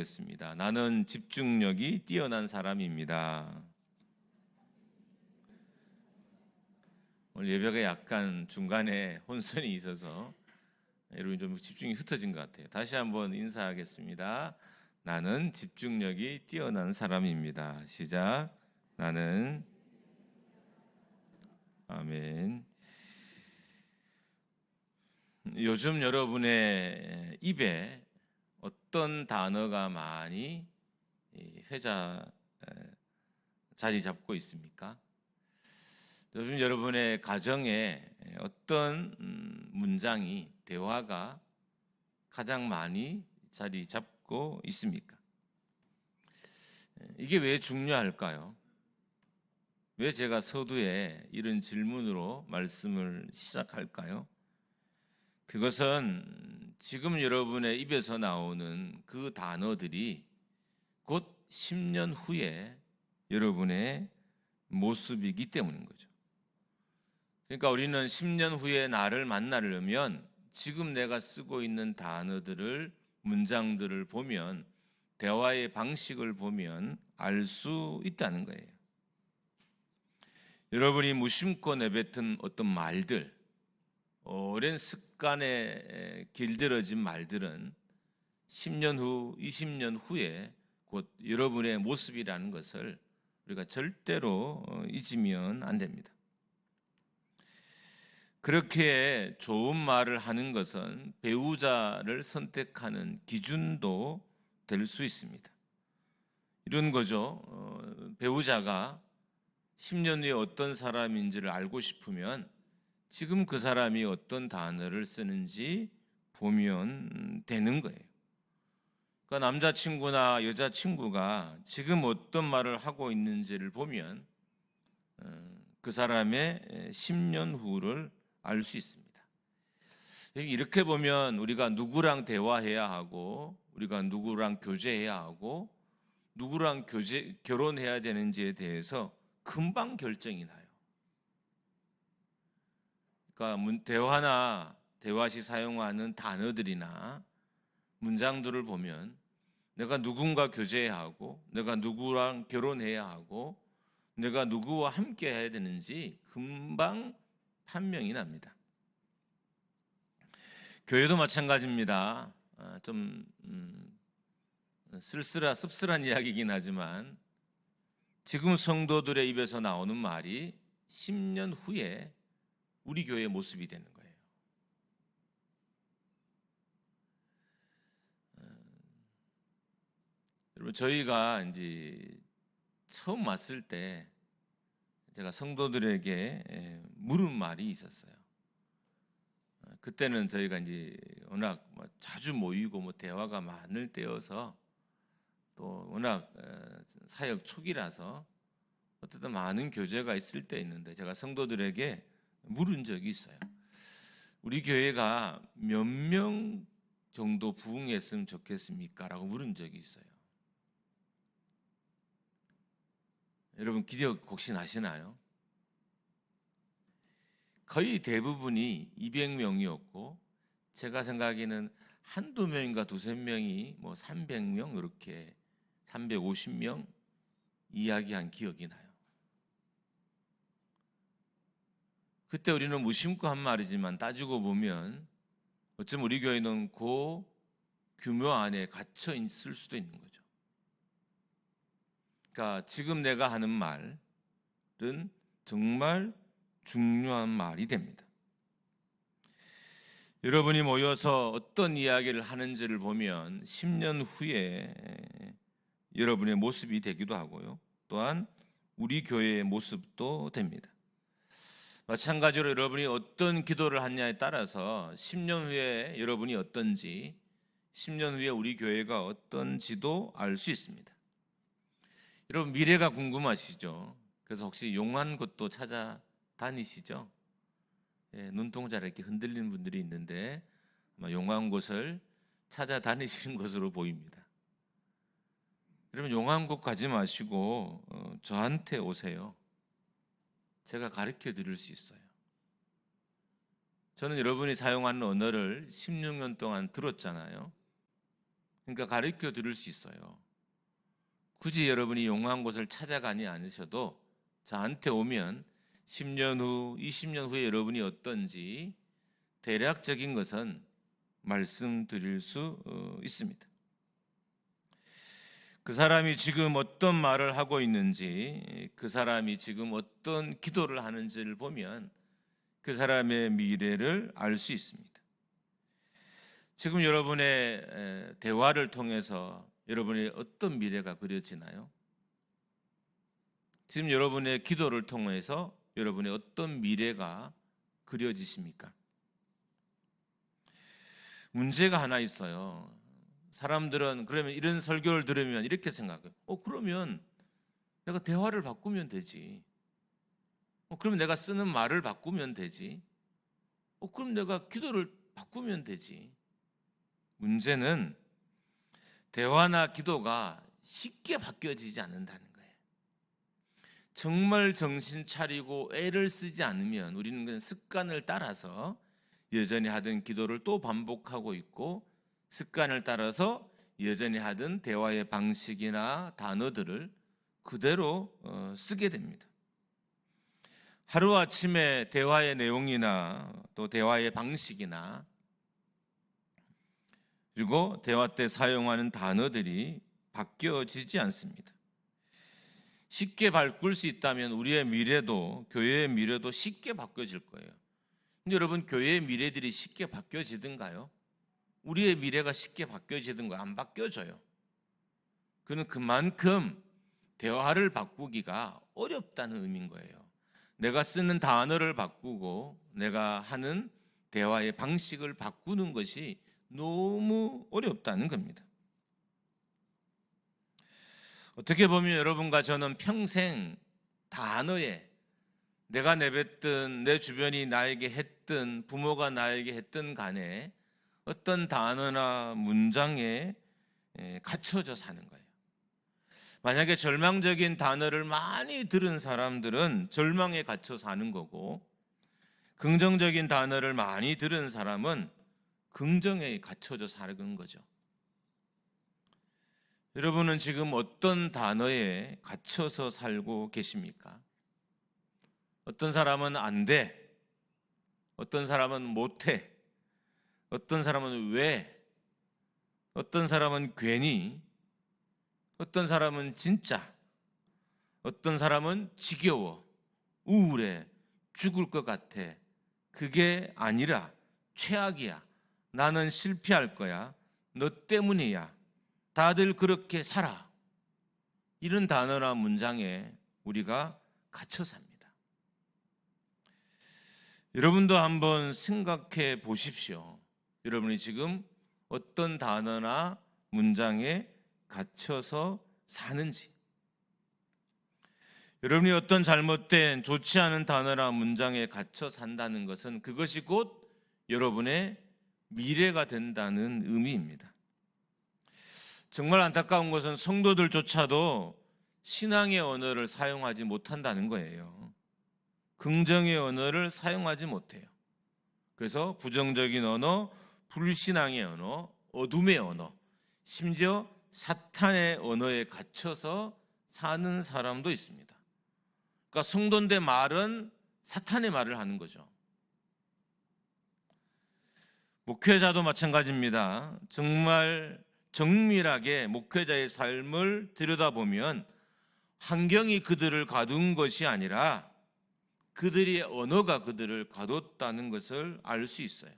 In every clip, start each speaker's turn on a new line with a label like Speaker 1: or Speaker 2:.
Speaker 1: 보겠습니다. 나는 집중력이 뛰어난 사람입니다. 오늘 예배가 약간 중간에 혼선이 있어서 여러분 좀 집중이 흩어진 것 같아요. 다시 한번 인사하겠습니다. 나는 집중력이 뛰어난 사람입니다. 시작. 나는 아멘. 요즘 여러분의 입에 어떤 단어가 많이 자리 잡고 있습니까? 요즘 여러분의 가정에 어떤 문장이 대화가 가장 많이 자리 잡고 있습니까? 이게 왜 중요할까요? 왜 제가 서두에 이런 질문으로 말씀을 시작할까요? 그것은 지금 여러분의 입에서 나오는 그 단어들이 곧 10년 후에 여러분의 모습이기 때문인 거죠. 그러니까 우리는 10년 후에 나를 만나려면 지금 내가 쓰고 있는 단어들을, 문장들을 보면, 대화의 방식을 보면 알 수 있다는 거예요. 여러분이 무심코 내뱉은 어떤 말들, 오랜 습관에 길들여진 말들은 10년 후, 20년 후에 곧 여러분의 모습이라는 것을 우리가 절대로 잊으면 안 됩니다. 그렇게 좋은 말을 하는 것은 배우자를 선택하는 기준도 될 수 있습니다. 이런 거죠. 배우자가 10년 후에 어떤 사람인지를 알고 싶으면 지금 그 사람이 어떤 단어를 쓰는지 보면 되는 거예요. 그러니까 남자친구나 여자친구가 지금 어떤 말을 하고 있는지를 보면 그 사람의 10년 후를 알 수 있습니다. 이렇게 보면 우리가 누구랑 대화해야 하고, 우리가 누구랑 교제해야 하고, 누구랑 결혼해야 되는지에 대해서 금방 결정이 나요. 그러니까 대화 시 사용하는 단어들이나 문장들을 보면 내가 누군가 교제해야 하고, 내가 누구랑 결혼해야 하고, 내가 누구와 함께 해야 되는지 금방 판명이 납니다. 교회도 마찬가지입니다. 좀 씁쓸한 이야기이긴 하지만 지금 성도들의 입에서 나오는 말이 10년 후에 우리 교회의 모습이 되는 거예요. 여러분, 저희가 이제 처음 왔을 때 제가 성도들에게 물은 말이 있었어요. 그때는 저희가 이제 워낙 자주 모이고 대화가 많을 때여서 또 워낙 사역 초기라서 어쨌든 많은 교제가 있을 때 있는데 제가 성도들에게 물은 적이 있어요. 우리 교회가 몇 명 정도 부흥했으면 좋겠습니까? 라고 물은 적이 있어요. 여러분 기억 혹시 나시나요? 거의 대부분이 200명이었고 제가 생각에는 한두 명인가 두세 명이 300명 이렇게 350명 이야기한 기억이 나요. 그때 우리는 무심코 한 말이지만 따지고 보면 어쩌면 우리 교회는 그 규모 안에 갇혀 있을 수도 있는 거죠. 그러니까 지금 내가 하는 말은 정말 중요한 말이 됩니다. 여러분이 모여서 어떤 이야기를 하는지를 보면 10년 후에 여러분의 모습이 되기도 하고요. 또한 우리 교회의 모습도 됩니다. 마찬가지로 여러분이 어떤 기도를 하냐에 따라서 10년 후에 여러분이 어떤지, 10년 후에 우리 교회가 어떤지도 알 수 있습니다. 여러분 미래가 궁금하시죠? 그래서 혹시 용한 곳도 찾아다니시죠? 눈동자를 이렇게 흔들리는 분들이 있는데 아마 용한 곳을 찾아다니시는 것으로 보입니다. 여러분 용한 곳 가지 마시고 저한테 오세요. 제가 가르쳐 드릴 수 있어요. 저는 여러분이 사용하는 언어를 16년 동안 들었잖아요. 그러니까 가르쳐 드릴 수 있어요. 굳이 여러분이 용한 곳을 찾아가지 않으셔도 저한테 오면 10년 후, 20년 후에 여러분이 어떤지 대략적인 것은 말씀드릴 수 있습니다. 그 사람이 지금 어떤 말을 하고 있는지, 그 사람이 지금 어떤 기도를 하는지를 보면 그 사람의 미래를 알 수 있습니다. 지금 여러분의 대화를 통해서 여러분의 어떤 미래가 그려지나요? 지금 여러분의 기도를 통해서 여러분의 어떤 미래가 그려지십니까? 문제가 하나 있어요. 사람들은 그러면 이런 설교를 들으면 이렇게 생각해요. 그러면 내가 대화를 바꾸면 되지. 그럼 내가 쓰는 말을 바꾸면 되지. 그럼 내가 기도를 바꾸면 되지. 문제는 대화나 기도가 쉽게 바뀌어지지 않는다는 거예요. 정말 정신 차리고 애를 쓰지 않으면 우리는 그냥 습관을 따라서 여전히 하던 기도를 또 반복하고 있고, 습관을 따라서 여전히 하던 대화의 방식이나 단어들을 그대로 쓰게 됩니다. 하루아침에 대화의 내용이나 또 대화의 방식이나 그리고 대화 때 사용하는 단어들이 바뀌어지지 않습니다. 쉽게 바꿀 수 있다면 우리의 미래도, 교회의 미래도 쉽게 바뀌어질 거예요. 근데 여러분, 교회의 미래들이 쉽게 바뀌어지던가요? 우리의 미래가 쉽게 바뀌어지던가? 안 바뀌어져요. 그는 그만큼 대화를 바꾸기가 어렵다는 의미인 거예요. 내가 쓰는 단어를 바꾸고 내가 하는 대화의 방식을 바꾸는 것이 너무 어렵다는 겁니다. 어떻게 보면 여러분과 저는 평생 단어에 내가 내뱉든 내 주변이 나에게 했든 부모가 나에게 했든 간에 어떤 단어나 문장에 갇혀져 사는 거예요. 만약에 절망적인 단어를 많이 들은 사람들은 절망에 갇혀 사는 거고, 긍정적인 단어를 많이 들은 사람은 긍정에 갇혀져 사는 거죠. 여러분은 지금 어떤 단어에 갇혀서 살고 계십니까? 어떤 사람은 안 돼, 어떤 사람은 못해, 어떤 사람은 왜, 어떤 사람은 괜히, 어떤 사람은 진짜, 어떤 사람은 지겨워, 우울해, 죽을 것 같아, 그게 아니라 최악이야, 나는 실패할 거야, 너 때문이야, 다들 그렇게 살아. 이런 단어나 문장에 우리가 갇혀 삽니다. 여러분도 한번 생각해 보십시오. 여러분이 지금 어떤 단어나 문장에 갇혀서 사는지. 여러분이 어떤 잘못된 좋지 않은 단어나 문장에 갇혀 산다는 것은 그것이 곧 여러분의 미래가 된다는 의미입니다. 정말 안타까운 것은 성도들조차도 신앙의 언어를 사용하지 못한다는 거예요. 긍정의 언어를 사용하지 못해요. 그래서 부정적인 언어, 불신앙의 언어, 어둠의 언어, 심지어 사탄의 언어에 갇혀서 사는 사람도 있습니다. 그러니까 성도인데 말은 사탄의 말을 하는 거죠. 목회자도 마찬가지입니다. 정말 정밀하게 목회자의 삶을 들여다보면 환경이 그들을 가둔 것이 아니라 그들의 언어가 그들을 가뒀다는 것을 알 수 있어요.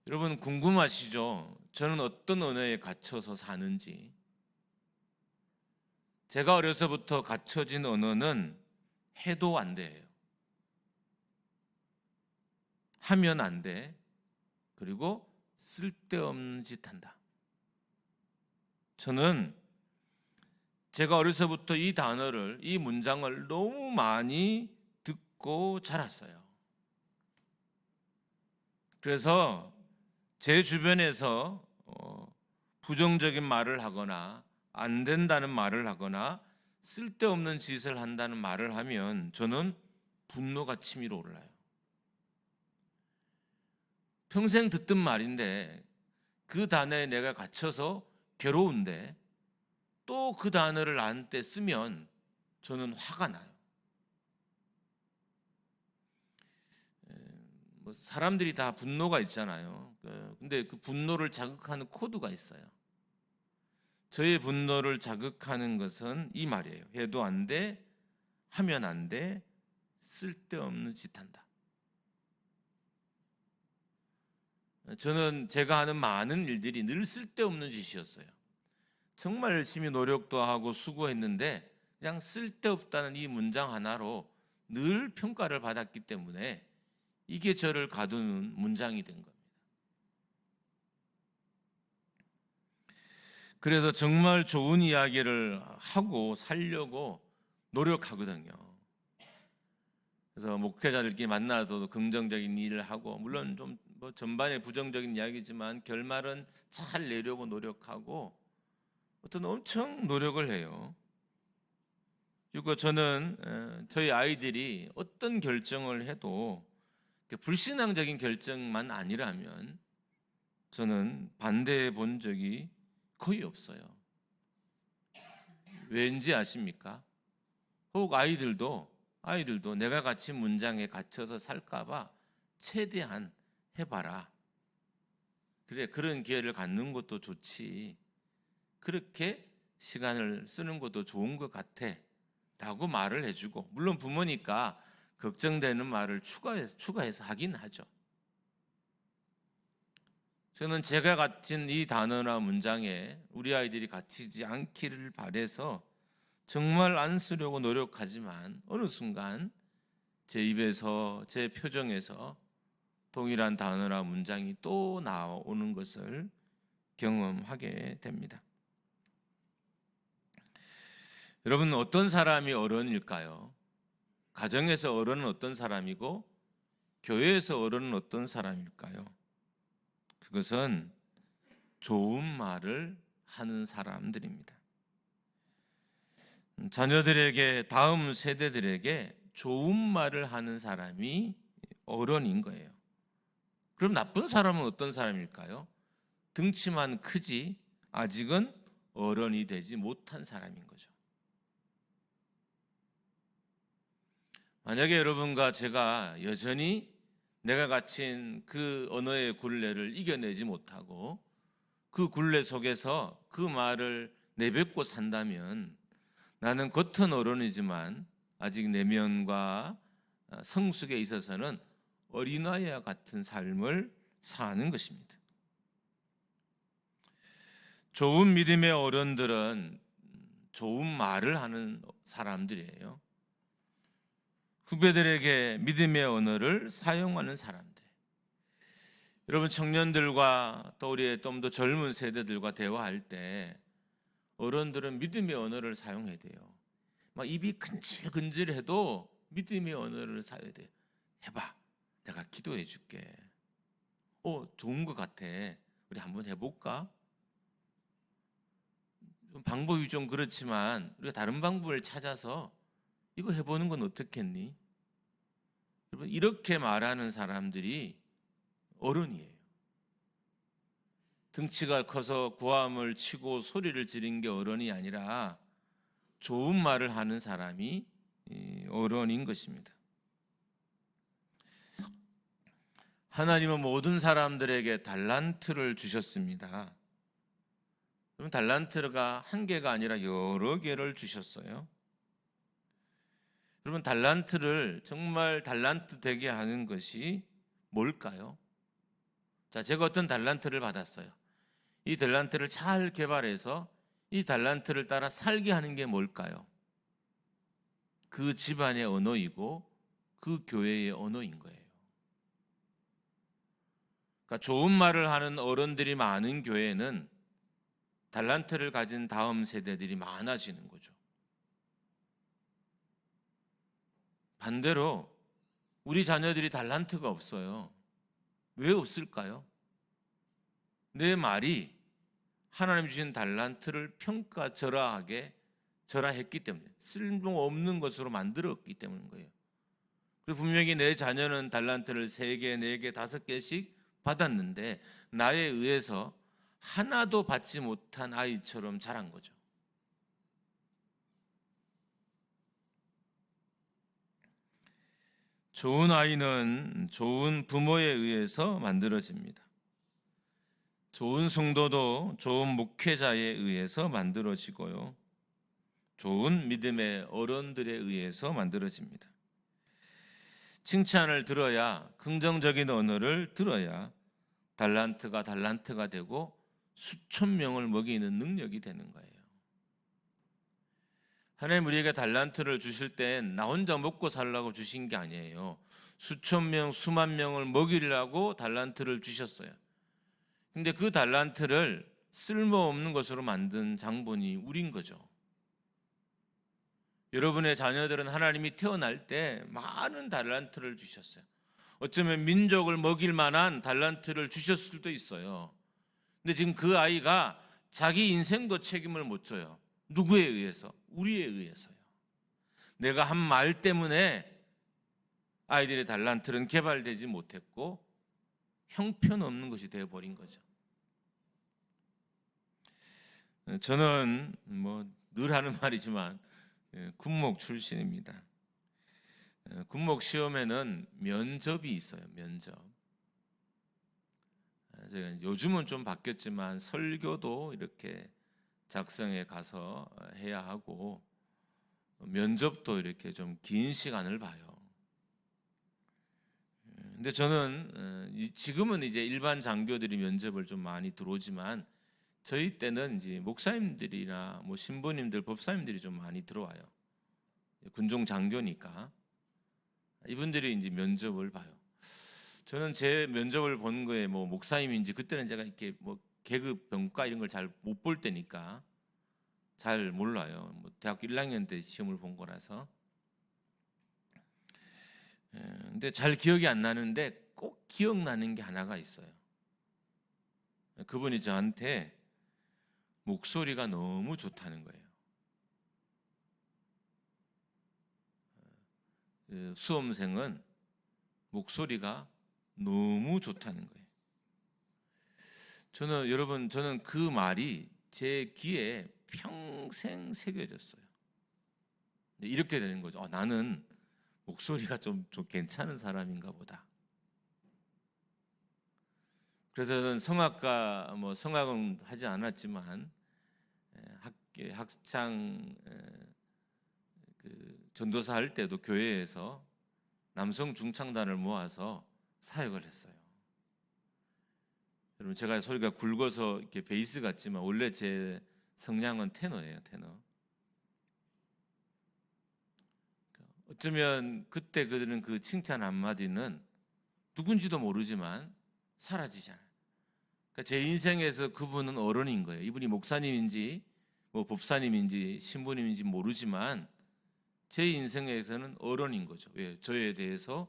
Speaker 1: 여러분 궁금하시죠? 저는 어떤 언어에 갇혀서 사는지. 제가 어려서부터 갇혀진 언어는 해도 안 돼요. 하면 안 돼. 그리고 쓸데없는 짓 한다. 저는 제가 어려서부터 이 단어를, 이 문장을 너무 많이 듣고 자랐어요. 그래서 제 주변에서 부정적인 말을 하거나 안 된다는 말을 하거나 쓸데없는 짓을 한다는 말을 하면 저는 분노가 치밀어 올라요. 평생 듣던 말인데 그 단어에 내가 갇혀서 괴로운데 또 그 단어를 나한테 쓰면 저는 화가 나요. 뭐 사람들이 다 분노가 있잖아요. 근데 그 분노를 자극하는 코드가 있어요. 저의 분노를 자극하는 것은 이 말이에요. 해도 안 돼, 하면 안 돼, 쓸데없는 짓 한다. 저는 제가 하는 많은 일들이 늘 쓸데없는 짓이었어요. 정말 열심히 노력도 하고 수고했는데 그냥 쓸데없다는 이 문장 하나로 늘 평가를 받았기 때문에 이게 저를 가두는 문장이 된 겁니다. 그래서 정말 좋은 이야기를 하고 살려고 노력하거든요. 그래서 목회자들끼리 만나도 긍정적인 일을 하고, 물론 좀 뭐 전반에 부정적인 이야기지만 결말은 잘 내려고 노력하고 어떤 엄청 노력을 해요. 그리고 저는 저희 아이들이 어떤 결정을 해도 불신앙적인 결정만 아니라면 저는 반대해 본 적이 거의 없어요. 왠지 아십니까? 혹 아이들도 내가 갇힌 문장에 갇혀서 살까봐 최대한 해봐라. 그래, 그런 기회를 갖는 것도 좋지. 그렇게 시간을 쓰는 것도 좋은 것 같아. 라고 말을 해주고, 물론 부모니까 걱정되는 말을 추가해서 하긴 하죠. 저는 제가 갇힌 이 단어나 문장에 우리 아이들이 갇히지 않기를 바라서 정말 안 쓰려고 노력하지만 어느 순간 제 입에서, 제 표정에서 동일한 단어나 문장이 또 나오는 것을 경험하게 됩니다. 여러분, 어떤 사람이 어른일까요? 가정에서 어른은 어떤 사람이고 교회에서 어른은 어떤 사람일까요? 그것은 좋은 말을 하는 사람들입니다. 자녀들에게, 다음 세대들에게 좋은 말을 하는 사람이 어른인 거예요. 그럼 나쁜 사람은 어떤 사람일까요? 등치만 크지 아직은 어른이 되지 못한 사람인 거죠. 만약에 여러분과 제가 여전히 내가 갇힌 그 언어의 굴레를 이겨내지 못하고 그 굴레 속에서 그 말을 내뱉고 산다면 나는 겉은 어른이지만 아직 내면과 성숙에 있어서는 어린아이와 같은 삶을 사는 것입니다. 좋은 믿음의 어른들은 좋은 말을 하는 사람들이에요. 후배들에게 믿음의 언어를 사용하는 사람들. 여러분, 청년들과 또 우리의 좀 더 젊은 세대들과 대화할 때 어른들은 믿음의 언어를 사용해야 돼요. 막 입이 근질근질해도 믿음의 언어를 사용해야 돼요. 해봐. 내가 기도해 줄게. 좋은 것 같아. 우리 한번 해볼까? 방법이 좀 그렇지만 우리가 다른 방법을 찾아서 이거 해보는 건 어떻겠니? 여러분, 이렇게 말하는 사람들이 어른이에요. 등치가 커서 고함을 치고 소리를 지르는 게 어른이 아니라 좋은 말을 하는 사람이 어른인 것입니다. 하나님은 모든 사람들에게 달란트를 주셨습니다. 그럼 달란트가 한 개가 아니라 여러 개를 주셨어요. 여러분, 달란트를 정말 달란트 되게 하는 것이 뭘까요? 자, 제가 어떤 달란트를 받았어요. 이 달란트를 잘 개발해서 이 달란트를 따라 살게 하는 게 뭘까요? 그 집안의 언어이고 그 교회의 언어인 거예요. 그러니까 좋은 말을 하는 어른들이 많은 교회는 달란트를 가진 다음 세대들이 많아지는 거죠. 반대로 우리 자녀들이 달란트가 없어요. 왜 없을까요? 내 말이 하나님 주신 달란트를 절하했기 때문에, 쓸모없는 것으로 만들었기 때문인 거예요. 분명히 내 자녀는 달란트를 3개, 4개, 5개씩 받았는데 나에 의해서 하나도 받지 못한 아이처럼 자란 거죠. 좋은 아이는 좋은 부모에 의해서 만들어집니다. 좋은 성도도 좋은 목회자에 의해서 만들어지고요. 좋은 믿음의 어른들에 의해서 만들어집니다. 칭찬을 들어야, 긍정적인 언어를 들어야 달란트가 되고 수천 명을 먹이는 능력이 되는 거예요. 하나님 우리에게 달란트를 주실 땐 나 혼자 먹고 살라고 주신 게 아니에요. 수천 명, 수만 명을 먹이려고 달란트를 주셨어요. 근데 그 달란트를 쓸모없는 것으로 만든 장본이 우린 거죠. 여러분의 자녀들은 하나님이 태어날 때 많은 달란트를 주셨어요. 어쩌면 민족을 먹일 만한 달란트를 주셨을 수도 있어요. 근데 지금 그 아이가 자기 인생도 책임을 못 져요. 누구에 의해서? 우리에 의해서요. 내가 한 말 때문에 아이들의 달란트는 개발되지 못했고 형편없는 것이 되어버린 거죠. 저는 늘 하는 말이지만 군목 출신입니다. 군목 시험에는 면접이 있어요. 면접. 요즘은 좀 바뀌었지만 설교도 이렇게 작성해 가서 해야 하고 면접도 이렇게 좀 긴 시간을 봐요. 근데 저는 지금은 이제 일반 장교들이 면접을 좀 많이 들어오지만 저희 때는 이제 목사님들이나 신부님들, 법사님들이 좀 많이 들어와요. 군종 장교니까 이분들이 이제 면접을 봐요. 저는 제 면접을 본 거에 목사님인지 그때는 제가 이렇게 계급 병과 이런 걸 잘 못 볼 때니까 잘 몰라요. 대학교 1학년 때 시험을 본 거라서. 근데 잘 기억이 안 나는데 꼭 기억나는 게 하나가 있어요. 그분이 저한테 목소리가 너무 좋다는 거예요. 수험생은 목소리가 너무 좋다는 거예요. 저는 그 말이 제 귀에 평생 새겨졌어요. 이렇게 되는 거죠. 나는 목소리가 좀 괜찮은 사람인가 보다. 그래서 저는 성악은 하지 않았지만 학창 전도사 할 때도 교회에서 남성 중창단을 모아서 사역을 했어요. 여러분 제가 소리가 굵어서 이렇게 베이스 같지만 원래 제 성량은 테너예요, 테너. 어쩌면 그때 그들은 그 칭찬 한마디는 누군지도 모르지만 사라지잖아요. 그러니까 제 인생에서 그분은 어른인 거예요. 이분이 목사님인지 법사님인지 신부님인지 모르지만 제 인생에서는 어른인 거죠. 왜? 저에 대해서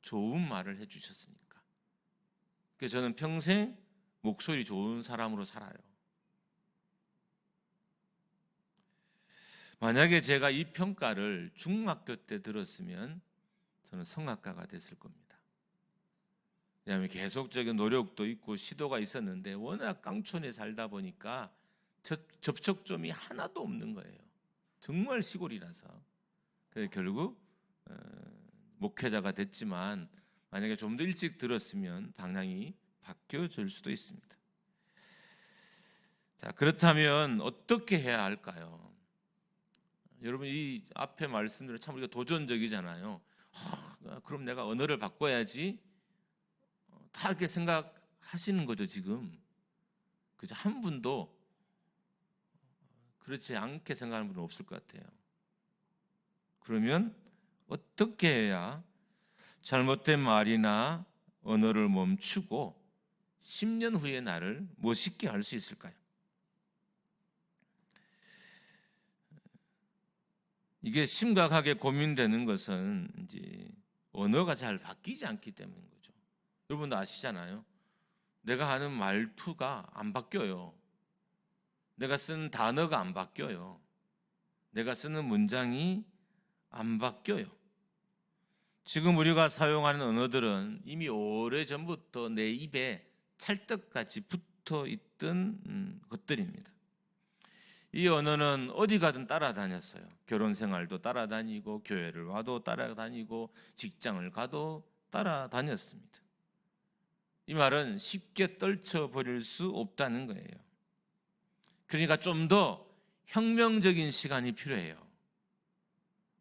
Speaker 1: 좋은 말을 해주셨으니까. 그래서 저는 평생 목소리 좋은 사람으로 살아요. 만약에 제가 이 평가를 중학교 때 들었으면 저는 성악가가 됐을 겁니다. 왜냐하면 계속적인 노력도 있고 시도가 있었는데 워낙 깡촌에 살다 보니까 접촉점이 하나도 없는 거예요. 정말 시골이라서. 그래서 결국 목회자가 됐지만 만약에 좀 더 일찍 들었으면 방향이 바뀌어질 수도 있습니다. 자, 그렇다면 어떻게 해야 할까요? 여러분 이 앞에 말씀들은 참 우리가 도전적이잖아요. 그럼 내가 언어를 바꿔야지. 다 이렇게 생각하시는 거죠 지금. 그죠? 한 분도 그렇지 않게 생각하는 분은 없을 것 같아요. 그러면 어떻게 해야 잘못된 말이나 언어를 멈추고 10년 후의 나를 멋있게 할 수 있을까요? 이게 심각하게 고민되는 것은 이제 언어가 잘 바뀌지 않기 때문인 거죠. 여러분도 아시잖아요. 내가 하는 말투가 안 바뀌어요. 내가 쓰는 단어가 안 바뀌어요. 내가 쓰는 문장이 안 바뀌어요. 지금 우리가 사용하는 언어들은 이미 오래전부터 내 입에 찰떡같이 붙어 있던 것들입니다. 이 언어는 어디 가든 따라다녔어요. 결혼 생활도 따라다니고 교회를 와도 따라다니고 직장을 가도 따라다녔습니다. 이 말은 쉽게 떨쳐버릴 수 없다는 거예요. 그러니까 좀 더 혁명적인 시간이 필요해요.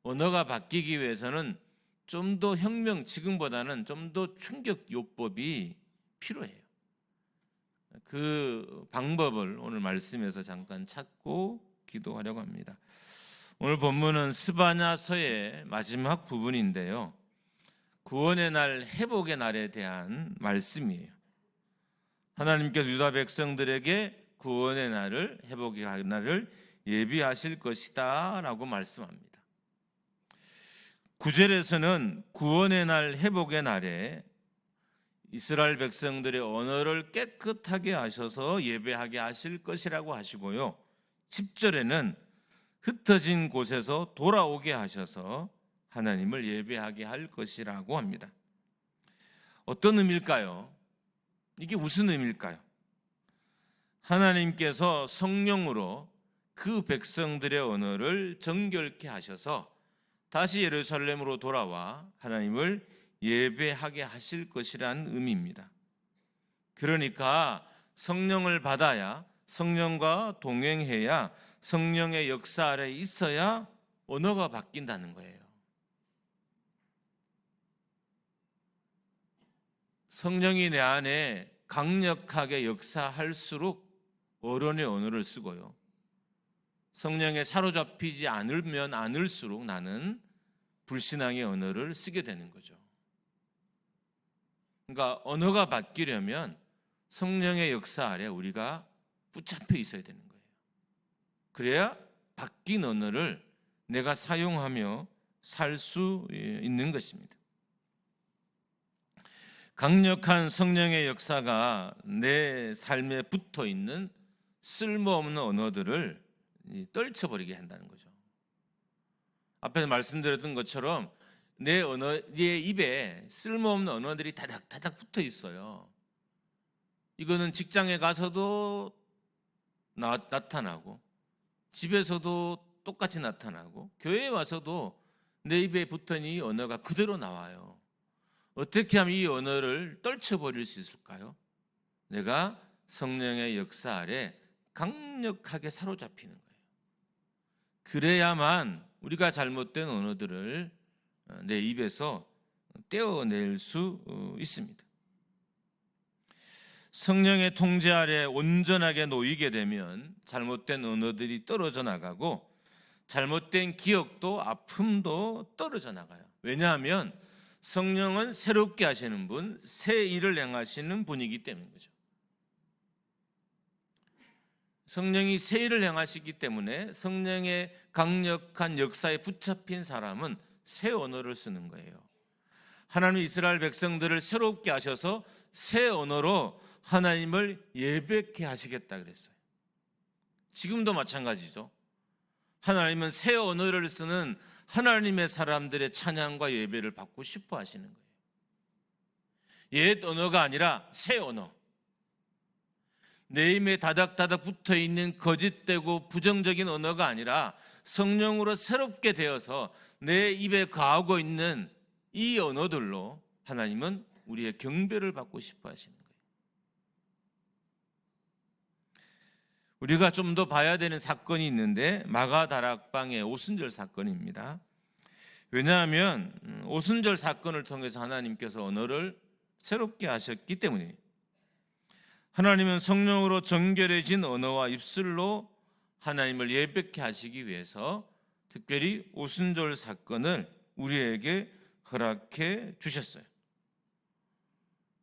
Speaker 1: 언어가 바뀌기 위해서는 좀 더 지금보다는 좀 더 충격 요법이 필요해요. 그 방법을 오늘 말씀에서 잠깐 찾고 기도하려고 합니다. 오늘 본문은 스바냐서의 마지막 부분인데요. 구원의 날, 회복의 날에 대한 말씀이에요. 하나님께서 유다 백성들에게 구원의 날을, 회복의 날을 예비하실 것이다 라고 말씀합니다. 9절에서는 구원의 날, 회복의 날에 이스라엘 백성들의 언어를 깨끗하게 하셔서 예배하게 하실 것이라고 하시고요. 10절에는 흩어진 곳에서 돌아오게 하셔서 하나님을 예배하게 할 것이라고 합니다. 어떤 의미일까요? 이게 무슨 의미일까요? 하나님께서 성령으로 그 백성들의 언어를 정결케 하셔서 다시 예루살렘으로 돌아와 하나님을 예배하게 하실 것이란 의미입니다. 그러니까 성령을 받아야, 성령과 동행해야, 성령의 역사 아래 있어야 언어가 바뀐다는 거예요. 성령이 내 안에 강력하게 역사할수록 어른의 언어를 쓰고요. 성령에 사로잡히지 않으면 않을수록 나는 불신앙의 언어를 쓰게 되는 거죠. 그러니까 언어가 바뀌려면 성령의 역사 아래 우리가 붙잡혀 있어야 되는 거예요. 그래야 바뀐 언어를 내가 사용하며 살 수 있는 것입니다. 강력한 성령의 역사가 내 삶에 붙어 있는 쓸모없는 언어들을 떨쳐버리게 한다는 거죠. 앞에서 말씀드렸던 것처럼 내 입에 쓸모없는 언어들이 다닥다닥 붙어 있어요. 이거는 직장에 가서도 나타나고 집에서도 똑같이 나타나고 교회에 와서도 내 입에 붙은 이 언어가 그대로 나와요. 어떻게 하면 이 언어를 떨쳐버릴 수 있을까요? 내가 성령의 역사 아래 강력하게 사로잡히는 거예요. 그래야만 우리가 잘못된 언어들을 내 입에서 떼어낼 수 있습니다. 성령의 통제 아래 온전하게 놓이게 되면 잘못된 언어들이 떨어져 나가고 잘못된 기억도 아픔도 떨어져 나가요. 왜냐하면 성령은 새롭게 하시는 분, 새 일을 행하시는 분이기 때문인 거죠. 성령이 새 일을 행하시기 때문에 성령의 강력한 역사에 붙잡힌 사람은 새 언어를 쓰는 거예요. 하나님 이스라엘 백성들을 새롭게 하셔서 새 언어로 하나님을 예배케 하시겠다 그랬어요. 지금도 마찬가지죠. 하나님은 새 언어를 쓰는 하나님의 사람들의 찬양과 예배를 받고 싶어 하시는 거예요. 옛 언어가 아니라 새 언어. 내 입에 다닥다닥 붙어 있는 거짓되고 부정적인 언어가 아니라 성령으로 새롭게 되어서 내 입에 거하고 있는 이 언어들로 하나님은 우리의 경배를 받고 싶어 하시는 거예요. 우리가 좀 더 봐야 되는 사건이 있는데 마가다락방의 오순절 사건입니다. 왜냐하면 오순절 사건을 통해서 하나님께서 언어를 새롭게 하셨기 때문이에요. 하나님은 성령으로 정결해진 언어와 입술로 하나님을 예배케 하시기 위해서 특별히 오순절 사건을 우리에게 허락해 주셨어요.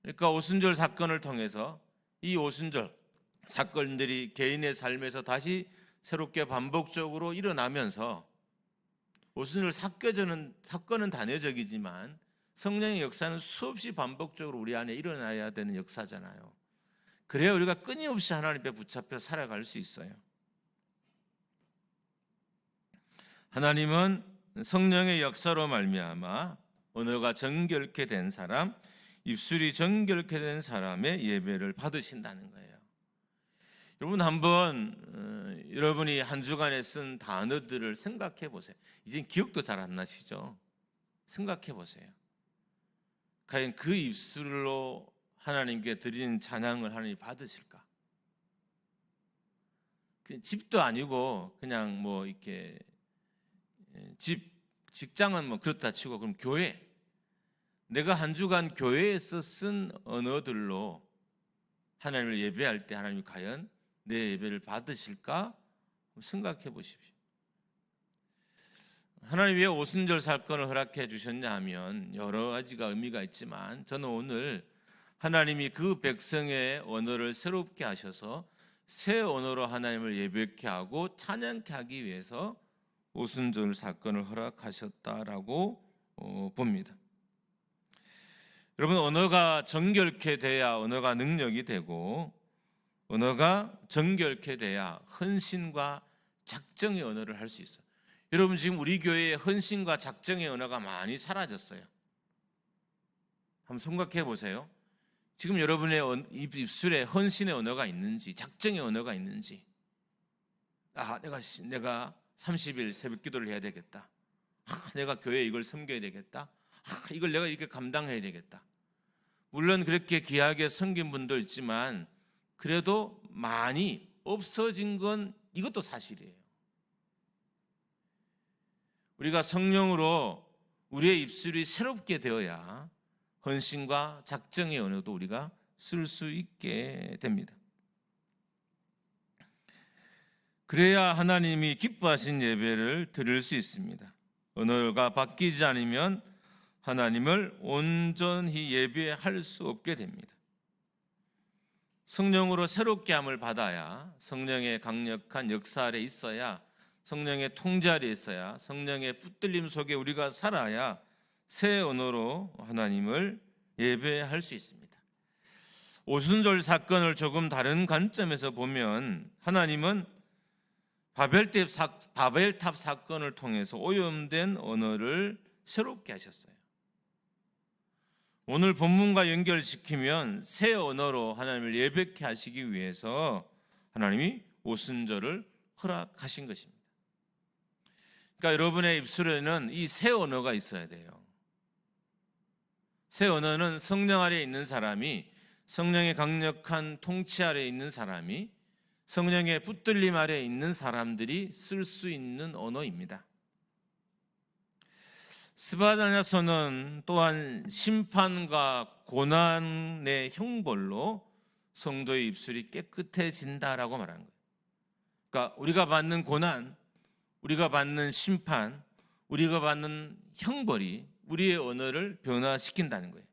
Speaker 1: 그러니까 오순절 사건을 통해서 이 오순절 사건들이 개인의 삶에서 다시 새롭게 반복적으로 일어나면서 오순절 사건은 단회적이지만 성령의 역사는 수없이 반복적으로 우리 안에 일어나야 되는 역사잖아요. 그래야 우리가 끊임없이 하나님 앞에 붙잡혀 살아갈 수 있어요. 하나님은 성령의 역사로 말미암아 언어가 정결케 된 사람, 입술이 정결케 된 사람의 예배를 받으신다는 거예요. 여러분 한번 여러분이 한 주간에 쓴 단어들을 생각해 보세요. 이제 기억도 잘 안 나시죠? 생각해 보세요. 과연 그 입술로 하나님께 드리는 찬양을 하나님이 받으실까? 집도 아니고 그냥 뭐 이렇게 직장은 뭐 그렇다 치고, 그럼 교회, 내가 한 주간 교회에서 쓴 언어들로 하나님을 예배할 때 하나님이 과연 내 예배를 받으실까? 생각해 보십시오. 하나님 왜 오순절 사건을 허락해 주셨냐 하면 여러 가지가 의미가 있지만, 저는 오늘 하나님이 그 백성의 언어를 새롭게 하셔서 새 언어로 하나님을 예배케 하고 찬양케 하기 위해서 오순절 사건을 허락하셨다라고 봅니다. 여러분, 언어가 정결케 돼야 언어가 능력이 되고, 언어가 정결케 돼야 헌신과 작정의 언어를 할 수 있어요. 여러분, 지금 우리 교회에 헌신과 작정의 언어가 많이 사라졌어요. 한번 생각해 보세요. 지금 여러분의 입술에 헌신의 언어가 있는지, 작정의 언어가 있는지. 내가 30일 새벽 기도를 해야 되겠다. 내가 교회에 이걸 섬겨야 되겠다. 이걸 내가 이렇게 감당해야 되겠다. 물론 그렇게 귀하게 섬긴 분도 있지만, 그래도 많이 없어진 건 이것도 사실이에요. 우리가 성령으로 우리의 입술이 새롭게 되어야 헌신과 작정의 언어도 우리가 쓸 수 있게 됩니다. 그래야 하나님이 기뻐하신 예배를 드릴 수 있습니다. 언어가 바뀌지 않으면 하나님을 온전히 예배할 수 없게 됩니다. 성령으로 새롭게 함을 받아야, 성령의 강력한 역사 아래 있어야, 성령의 통제 아래 있어야, 성령의 붙들림 속에 우리가 살아야 새 언어로 하나님을 예배할 수 있습니다. 오순절 사건을 조금 다른 관점에서 보면, 하나님은 바벨탑 사건을 통해서 오염된 언어를 새롭게 하셨어요. 오늘 본문과 연결시키면 새 언어로 하나님을 예배케 하시기 위해서 하나님이 오순절을 허락하신 것입니다. 그러니까 여러분의 입술에는 이 새 언어가 있어야 돼요. 새 언어는 성령 아래 있는 사람이, 성령의 강력한 통치 아래 있는 사람이, 성령의 붙들림 아래 있는 사람들이 쓸 수 있는 언어입니다. 스바냐서는 또한 심판과 고난의 형벌로 성도의 입술이 깨끗해진다라고 말한 거예요. 그러니까 우리가 받는 고난, 우리가 받는 심판, 우리가 받는 형벌이 우리의 언어를 변화시킨다는 거예요.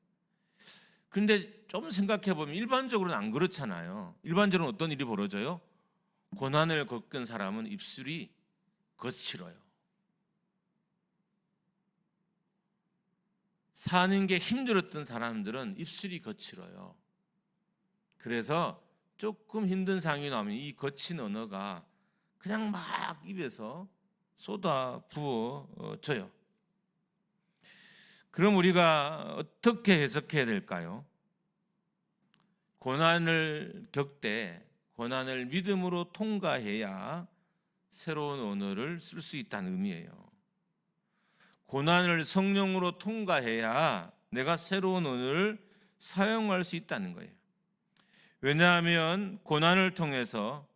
Speaker 1: 그런데 좀 생각해 보면 일반적으로는 안 그렇잖아요. 일반적으로는 어떤 일이 벌어져요? 고난을 겪은 사람은 입술이 거칠어요. 사는 게 힘들었던 사람들은 입술이 거칠어요. 그래서 조금 힘든 상황이 나오면 이 거친 언어가 그냥 막 입에서 쏟아 부어져요. 그럼 우리가 어떻게 해석해야 될까요? 고난을 겪되 고난을 믿음으로 통과해야 새로운 언어를 쓸 수 있다는 의미예요. 고난을 성령으로 통과해야 내가 새로운 언어를 사용할 수 있다는 거예요. 왜냐하면 고난을 통해서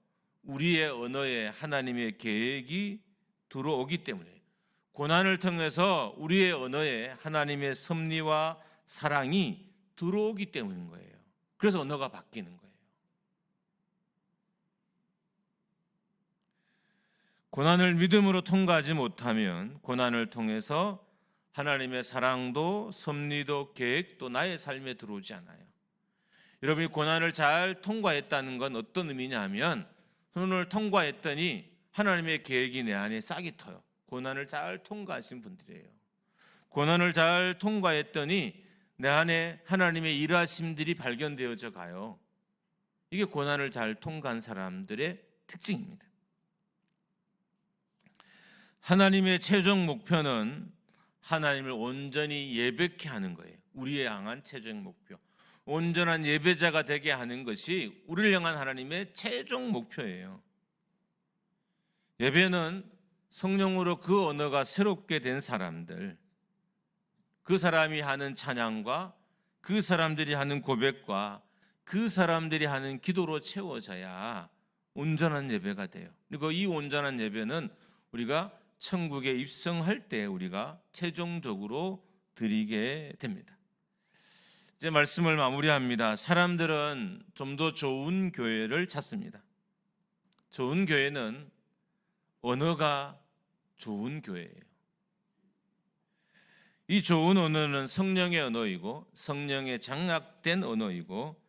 Speaker 1: 우리의 언어에 하나님의 계획이 들어오기 때문에, 고난을 통해서 우리의 언어에 하나님의 섭리와 사랑이 들어오기 때문인 거예요. 그래서 언어가 바뀌는 거예요. 고난을 믿음으로 통과하지 못하면 고난을 통해서 하나님의 사랑도 섭리도 계획도 나의 삶에 들어오지 않아요. 여러분이 고난을 잘 통과했다는 건 어떤 의미냐 하면, 고난을 통과했더니 하나님의 계획이 내 안에 싹이 터요. 고난을 잘 통과하신 분들이에요. 고난을 잘 통과했더니 내 안에 하나님의 일하심들이 발견되어져 가요. 이게 고난을 잘 통과한 사람들의 특징입니다. 하나님의 최종 목표는 하나님을 온전히 예배케 하는 거예요. 우리의 향한 최종 목표. 온전한 예배자가 되게 하는 것이 우리를 향한 하나님의 최종 목표예요. 예배는 성령으로 그 언어가 새롭게 된 사람들, 그 사람이 하는 찬양과 그 사람들이 하는 고백과 그 사람들이 하는 기도로 채워져야 온전한 예배가 돼요. 그리고 이 온전한 예배는 우리가 천국에 입성할 때 우리가 최종적으로 드리게 됩니다. 이제 말씀을 마무리합니다. 사람들은 좀 더 좋은 교회를 찾습니다. 좋은 교회는 언어가 좋은 교회예요. 이 좋은 언어는 성령의 언어이고 성령의 장악된 언어이고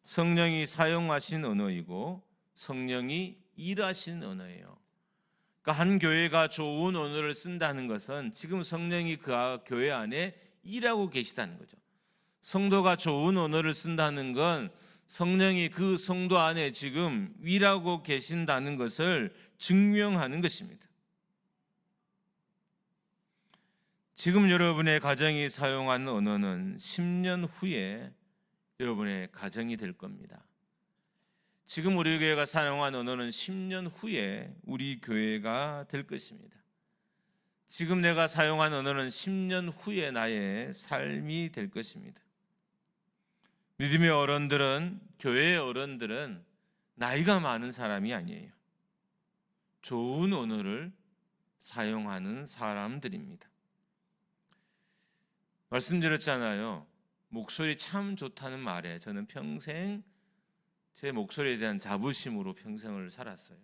Speaker 1: 성령이 사용하신 언어이고 성령이 일하신 언어예요. 그러니까 한 교회가 좋은 언어를 쓴다는 것은 지금 성령이 그 교회 안에 일하고 계시다는 거죠. 성도가 좋은 언어를 쓴다는 건 성령이 그 성도 안에 지금 일하고 계신다는 것을 증명하는 것입니다. 지금 여러분의 가정이 사용하는 언어는 10년 후에 여러분의 가정이 될 겁니다. 지금 우리 교회가 사용한 언어는 10년 후에 우리 교회가 될 것입니다. 지금 내가 사용한 언어는 10년 후에 나의 삶이 될 것입니다. 믿음의 어른들은, 교회의 어른들은 나이가 많은 사람이 아니에요. 좋은 언어를 사용하는 사람들입니다. 말씀드렸잖아요. 목소리 참 좋다는 말에 저는 평생 제 목소리에 대한 자부심으로 평생을 살았어요.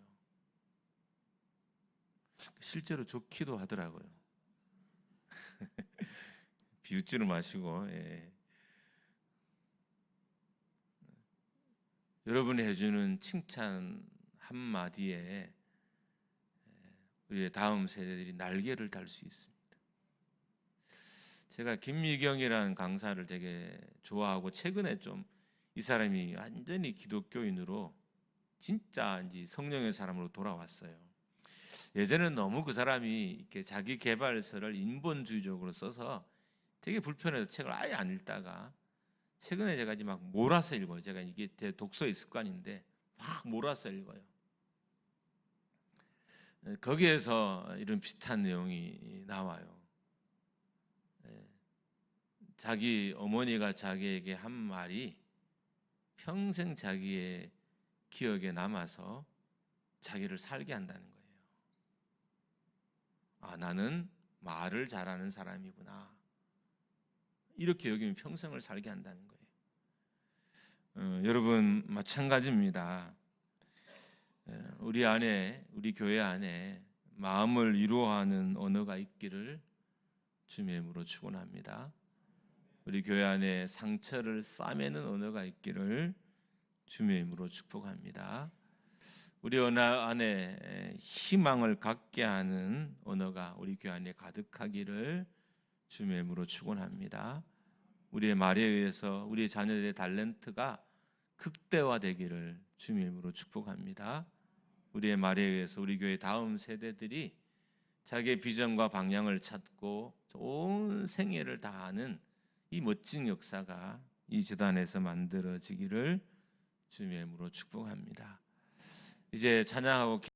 Speaker 1: 실제로 좋기도 하더라고요. 비웃지는 마시고. 예. 여러분이 해주는 칭찬 한마디에 우리의 다음 세대들이 날개를 달 수 있습니다. 제가 김미경이라는 강사를 되게 좋아하고 최근에 좀 이 사람이 완전히 기독교인으로 진짜 이제 성령의 사람으로 돌아왔어요. 예전에는 너무 그 사람이 이렇게 자기 개발서를 인본주의적으로 써서 되게 불편해서 책을 아예 안 읽다가 최근에 제가 이제 막 몰아서 읽어요. 제가 이게 제 독서의 습관인데 막 몰아서 읽어요. 거기에서 이런 비슷한 내용이 나와요. 자기 어머니가 자기에게 한 말이 평생 자기의 기억에 남아서 자기를 살게 한다는 거예요. 아, 나는 말을 잘하는 사람이구나. 이렇게 여기면 평생을 살게 한다는 거예요. 여러분 마찬가지입니다. 우리 안에, 우리 교회 안에 마음을 위로하는 언어가 있기를 주님의 이름으로 축원합니다. 우리 교회 안에 상처를 싸매는 언어가 있기를 주님의 이름으로 축복합니다. 우리 안에 희망을 갖게 하는 언어가 우리 교회 안에 가득하기를 주님의 이름으로 축원합니다. 우리의 말에 의해서 우리 자녀들의 탤런트가 극대화되기를 주님의 이름으로 축복합니다. 우리의 말에 의해서 우리 교회 다음 세대들이 자기의 비전과 방향을 찾고 온 생애를 다하는 이 멋진 역사가 이 재단에서 만들어지기를 주님의 이름으로 축복합니다. 이제 찬양하고